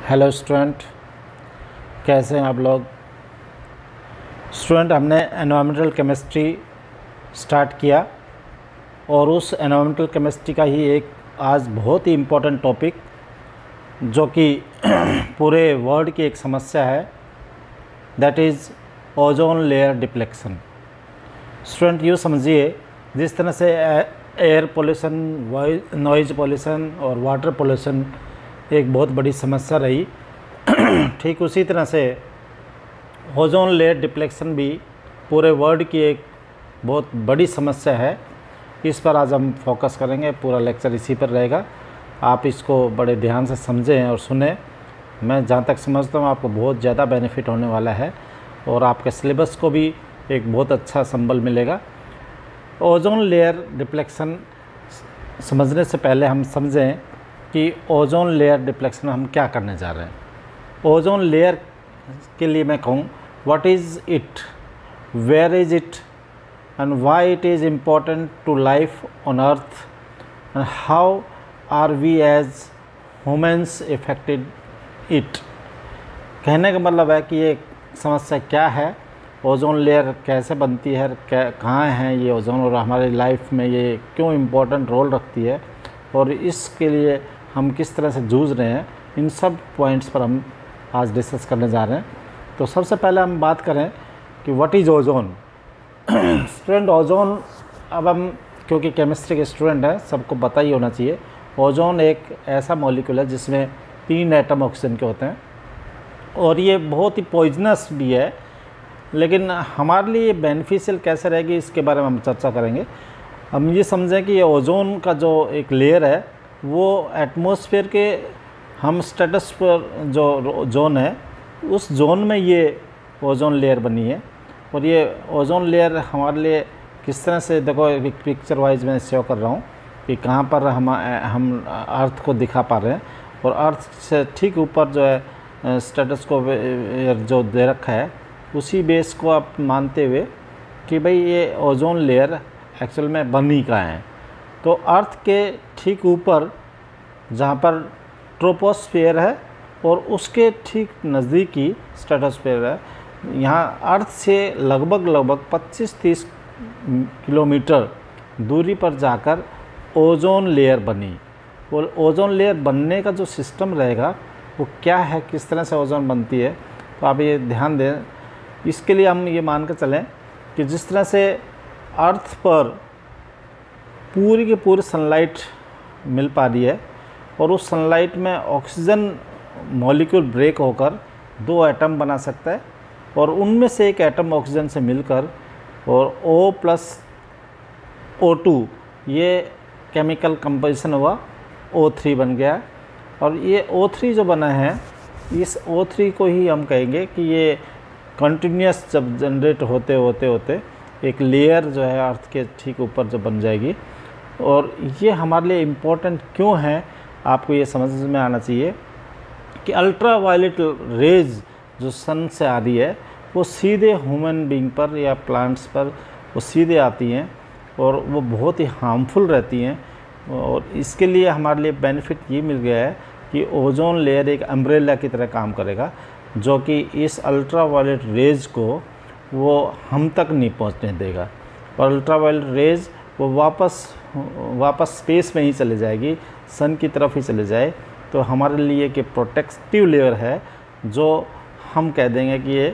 Hello student, कैसे हैं आप लोग। स्टूडेंट, हमने एनवायरमेंटल केमिस्ट्री स्टार्ट किया और उस एनवायरमेंटल केमिस्ट्री का ही एक आज बहुत ही इम्पोर्टेंट टॉपिक जो कि पूरे वर्ल्ड की एक समस्या है, that is ozone layer deflection. Student, यूँ समझिए, जिस तरह से एयर पोल्यूशन, नॉइज़ पोल्यूशन और वाटर पोल्यूशन एक बहुत बड़ी समस्या रही, ठीक उसी तरह से ओजोन लेयर डिप्लेक्शन भी पूरे वर्ल्ड की एक बहुत बड़ी समस्या है। इस पर आज हम फोकस करेंगे, पूरा लेक्चर इसी पर रहेगा। आप इसको बड़े ध्यान से समझें और सुने। मैं जहाँ तक समझता हूँ आपको बहुत ज़्यादा बेनिफिट होने वाला है और आपके सिलेबस को भी एक बहुत अच्छा संबल मिलेगा। ओजोन लेयर डिप्लेक्शन समझने से पहले हम समझें कि ओजोन लेयर डिप्लेक्शन में हम क्या करने जा रहे हैं। ओजोन लेयर के लिए मैं कहूँ, what is it, where is it and why it is important to life on earth and how are we as humans affected it. कहने का मतलब है कि ये समस्या क्या है, ओजोन लेयर कैसे बनती है, कहाँ है ये ओजोन और हमारी लाइफ में ये क्यों इम्पोर्टेंट रोल रखती है और इसके लिए हम किस तरह से जूझ रहे हैं। इन सब पॉइंट्स पर हम आज डिस्कस करने जा रहे हैं। तो सबसे पहले हम बात करें कि what is ozone. Student, ozone, अब हम क्योंकि केमिस्ट्री के स्टूडेंट हैं, सबको पता ही होना चाहिए, ओजोन एक ऐसा मॉलिक्यूल है जिसमें 3 एटम ऑक्सीजन के होते हैं और ये बहुत ही पॉइजनस भी है, लेकिन हमारे लिए बेनिफिशियल कैसे रहेगी इसके बारे में हम चर्चा करेंगे। हम ये समझें कि ये ओजोन का जो एक लेयर है वो एटमॉस्फेयर के हम स्टेटस पर जो जोन है उस जोन में ये ओजोन लेयर बनी है। और ये ओजोन लेयर हमारे लिए किस तरह से, देखो एक पिक्चर वाइज मैं शो कर रहा हूँ कि कहाँ पर हम अर्थ को दिखा पा रहे हैं और अर्थ से ठीक ऊपर जो है स्टेटस को जो दे रखा है उसी बेस को आप मानते हुए कि भाई ये ओजोन लेयर एक्चुअल में बनी कहाँ है। तो अर्थ के ठीक ऊपर जहाँ पर ट्रोपोस्फेयर है और उसके ठीक नज़दीकी स्ट्रेटोस्फेयर है, यहाँ अर्थ से लगभग 25-30 किलोमीटर दूरी पर जाकर ओजोन लेयर बनी। वो ओजोन लेयर बनने का जो सिस्टम रहेगा वो क्या है, किस तरह से ओजोन बनती है, तो आप ये ध्यान दें। इसके लिए हम ये मान कर चलें कि जिस तरह से अर्थ पर पूरी की पूरी सनलाइट मिल पा रही है और उस सनलाइट में ऑक्सीजन मॉलिक्यूल ब्रेक होकर 2 एटम बना सकता है और उनमें से एक एटम ऑक्सीजन से मिलकर और O+O2 ये केमिकल कंपोजिशन हुआ, O3 बन गया। और ये O3 जो बना है, इस O3 को ही हम कहेंगे कि ये कंटिन्यूस जब जनरेट होते होते एक लेयर जो है अर्थ के ठीक ऊपर जो बन जाएगी। और ये हमारे लिए इम्पोर्टेंट क्यों है, आपको ये समझ में आना चाहिए कि अल्ट्रा वायलेट रेज जो सन से आ रही है वो सीधे ह्यूमन बीइंग पर या प्लांट्स पर वो सीधे आती हैं और वो बहुत ही हार्मफुल रहती हैं। और इसके लिए हमारे लिए बेनिफिट ये मिल गया है कि ओजोन लेयर एक अम्ब्रेला की तरह काम करेगा, जो कि इस अल्ट्रा वायलेट रेज को वो हम तक नहीं पहुंचने देगा और अल्ट्रा वायलेट रेज वो वापस स्पेस में ही चले जाएगी, सन की तरफ ही चले जाए। तो हमारे लिए कि प्रोटेक्टिव लेयर है, जो हम कह देंगे कि ये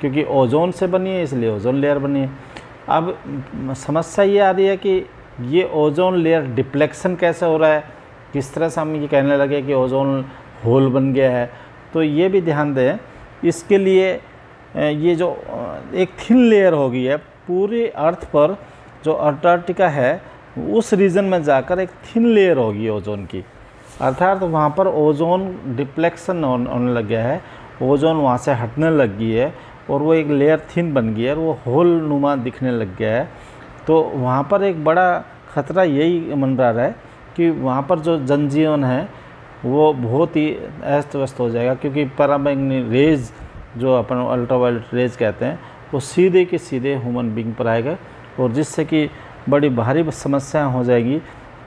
क्योंकि ओजोन से बनी है इसलिए ओजोन लेयर बनी है। अब समस्या ये आ रही है कि ये ओजोन लेयर डिप्लेक्शन कैसे हो रहा है, किस तरह से हम ये कहने लगे कि ओजोन होल बन गया है। तो ये भी ध्यान दें, इसके लिए ये जो एक थिन लेयर हो गई है पूरे अर्थ पर, जो अंटार्कटिका है उस रीजन में जाकर एक थिन लेयर होगी ओजोन की, अर्थात वहाँ पर ओजोन डिप्लेक्शन होने लग गया है, ओजोन वहाँ से हटने लग गई है और वो एक लेयर थिन बन गई है और वो होल नुमा दिखने लग गया है। तो वहाँ पर एक बड़ा ख़तरा यही मंडरा रहा है कि वहाँ पर जो जनजीवन है वो बहुत ही अस्त व्यस्त हो जाएगा, क्योंकि पराबैंगनी रेज जो अपन अल्ट्रावायलेट रेज कहते हैं वो सीधे के सीधे ह्यूमन बीइंग पर आएगा और जिससे कि बड़ी भारी समस्या हो जाएगी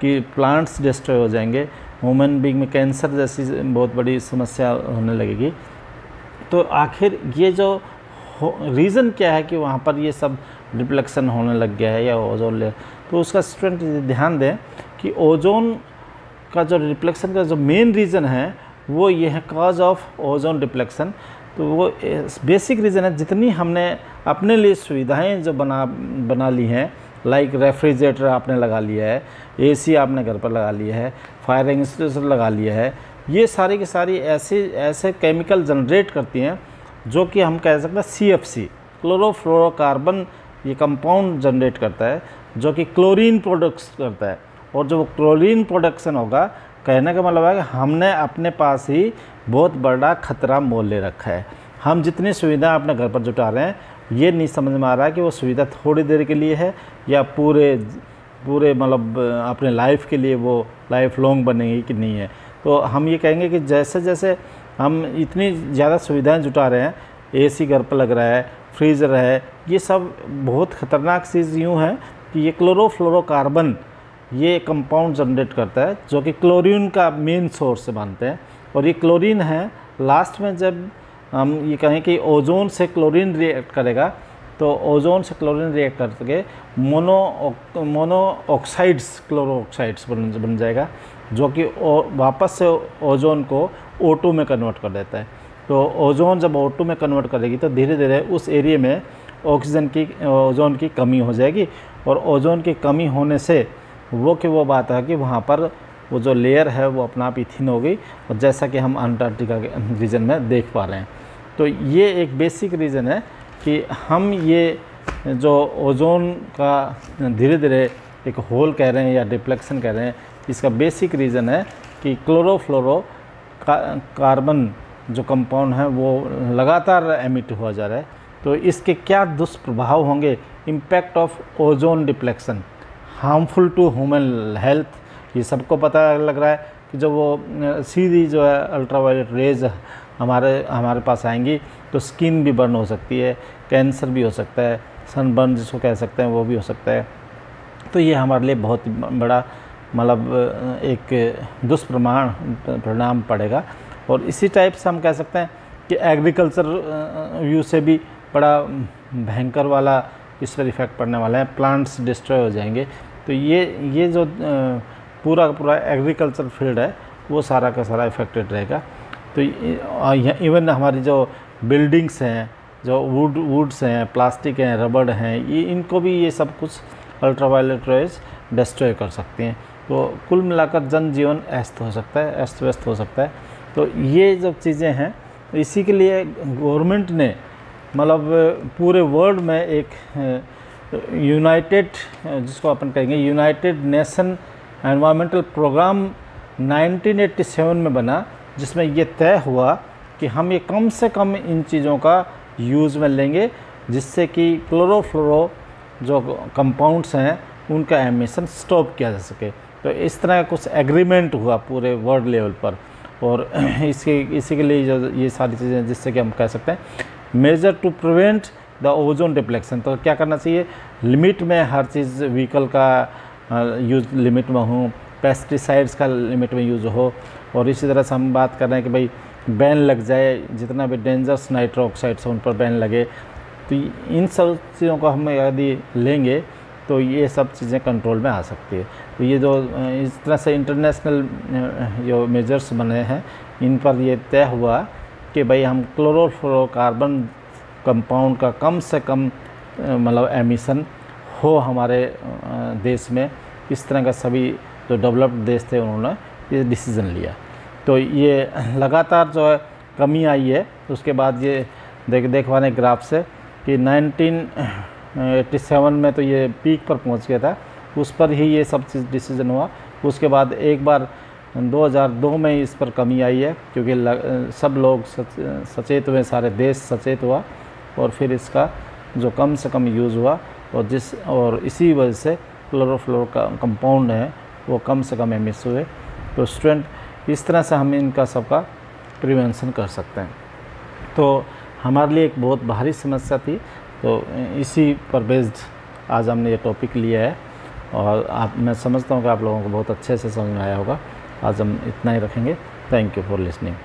कि प्लांट्स डिस्ट्रॉय हो जाएंगे, ह्यूमन बीइंग में कैंसर जैसी बहुत बड़ी समस्या होने लगेगी। तो आखिर ये जो रीज़न क्या है कि वहाँ पर ये सब रिफ्लेक्शन होने लग गया है या ओजोन लेयर, तो उसका स्टूडेंट ध्यान दें कि ओजोन का जो रिफ्लेक्शन का जो मेन रीज़न है वो ये है कॉज ऑफ ओजोन रिफ्लेक्शन। तो वो बेसिक रीज़न है, जितनी हमने अपने लिए सुविधाएं जो बना ली हैं, लाइक रेफ्रिजरेटर आपने लगा लिया है, एसी आपने घर पर लगा लिया है, फायर एक्सटिंग्विशर लगा लिया है, ये सारी की सारी ऐसे केमिकल जनरेट करती हैं जो कि हम कह सकते हैं CFC क्लोरोफ्लोरोकार्बन ये कंपाउंड जनरेट करता है जो कि क्लोरीन प्रोडक्ट्स करता है। और जो क्लोरीन प्रोडक्शन होगा, कहने का मतलब है कि हमने अपने पास ही बहुत बड़ा खतरा मोल ले रखा है। हम जितनी सुविधा अपने घर पर जुटा रहे हैं, ये नहीं समझ में आ रहा है कि वो सुविधा थोड़ी देर के लिए है या पूरे मतलब अपने लाइफ के लिए वो लाइफ लॉन्ग बनेगी कि नहीं है। तो हम ये कहेंगे कि जैसे जैसे हम इतनी ज़्यादा सुविधाएं जुटा रहे हैं, AC घर पर लग रहा है, फ्रीज़र है, ये सब बहुत ख़तरनाक चीज़ यूँ है कि ये क्लोरोफ्लोरोकार्बन ये कंपाउंड जनरेट करता है जो कि क्लोरीन का मेन सोर्स मानते हैं। और ये क्लोरीन है, लास्ट में जब हम ये कहें कि ओजोन से क्लोरीन रिएक्ट करेगा तो ओजोन से क्लोरीन रिएक्ट करके मोनो ऑक्साइड्स क्लोरो ऑक्साइड्स बन जाएगा जो कि वापस से ओजोन को O2 में कन्वर्ट कर देता है। तो ओजोन जब O2 में कन्वर्ट करेगी तो धीरे धीरे उस एरिया में ओजोन की कमी हो जाएगी। और ओजोन की कमी होने से वो बात है कि वहाँ पर वो जो लेयर है वो अपना आप ही थिन हो गई, और जैसा कि हम अंटार्कटिका के रीजन में देख पा रहे हैं। तो ये एक बेसिक रीज़न है कि हम ये जो ओजोन का धीरे धीरे एक होल कह रहे हैं या डिफ्लेक्शन कह रहे हैं, इसका बेसिक रीज़न है कि क्लोरोफ्लोरो कार्बन जो कंपाउंड है वो लगातार एमिट हुआ जा रहा है। तो इसके क्या दुष्प्रभाव होंगे, impact of ozone deflection harmful to human health, ये सबको पता लग रहा है कि जब वो सीधी जो है अल्ट्रावायलेट रेज हमारे पास आएंगी तो स्किन भी बर्न हो सकती है, कैंसर भी हो सकता है, सनबर्न जिसको कह सकते हैं वो भी हो सकता है। तो ये हमारे लिए बहुत बड़ा मतलब एक दुष्परिणाम पड़ेगा। और इसी टाइप से हम कह सकते हैं कि एग्रीकल्चर व्यू से भी बड़ा भयंकर वाला इस पर इफ़ेक्ट पड़ने वाला है, प्लांट्स डिस्ट्रॉय हो जाएंगे। तो ये जो पूरा एग्रीकल्चर फील्ड है वो सारा का सारा इफेक्टेड रहेगा। तो इवन हमारी जो बिल्डिंग्स हैं, जो वुड्स हैं, प्लास्टिक हैं, रबड़ हैं, ये इनको भी ये सब कुछ अल्ट्रावायलेट रेज डिस्ट्रॉय कर सकती हैं। तो कुल मिलाकर जनजीवन अस्त व्यस्त हो सकता है। तो ये जो चीज़ें हैं, इसी के लिए गवर्नमेंट ने मतलब पूरे वर्ल्ड में एक यूनाइटेड जिसको अपन कहेंगे यूनाइटेड नेशन एनवायरमेंटल प्रोग्राम 1987 में बना, जिसमें ये तय हुआ कि हम ये कम से कम इन चीज़ों का यूज़ में लेंगे जिससे कि क्लोरोफ्लोरो जो कंपाउंड्स हैं उनका एमिशन स्टॉप किया जा सके। तो इस तरह का कुछ एग्रीमेंट हुआ पूरे वर्ल्ड लेवल पर। और इसी के लिए जो ये सारी चीज़ें जिससे कि हम कह सकते हैं measure to prevent the ozone deflection. तो क्या करना चाहिए, लिमिट में हर चीज़, व्हीकल का यूज़ लिमिट में हो, पेस्टिसाइड्स का लिमिट में यूज़ हो। और इसी तरह से हम बात कर रहे हैं कि भाई बैन लग जाए, जितना भी डेंजरस नाइट्रो ऑक्साइड्स हैं उन पर बैन लगे। तो इन सब चीज़ों को हम यदि लेंगे तो ये सब चीज़ें कंट्रोल में आ सकती है। तो ये जो इस तरह से इंटरनेशनल जो मेजर्स बने हैं, इन पर ये तय हुआ कि भाई हम क्लोरोफ्लोरोकार्बन कंपाउंड का कम से कम मतलब एमिशन हो हमारे देश में। इस तरह का सभी जो डेवलप्ड देश थे उन्होंने ये डिसीज़न लिया। तो ये लगातार जो है कमी आई है। उसके बाद ये देख पा रहे हैं ग्राफ से कि 1987 में तो ये पीक पर पहुंच गया था, उस पर ही ये सब चीज़ डिसीज़न हुआ। उसके बाद एक बार 2002 में इस पर कमी आई है क्योंकि सब लोग सचेत हुए, सारे देश सचेत हुआ और फिर इसका जो कम से कम यूज़ हुआ और इसी वजह से क्लोरोफ्लोरो का कंपाउंड है वो कम से कम एमिस हुए। तो स्टूडेंट इस तरह से हम इनका सबका प्रिवेंशन कर सकते हैं। तो हमारे लिए एक बहुत भारी समस्या थी, तो इसी पर बेस्ड आज हमने ये टॉपिक लिया है और मैं समझता हूँ कि आप लोगों को बहुत अच्छे से समझ में आया होगा। आज हम इतना ही रखेंगे। Thank you for listening.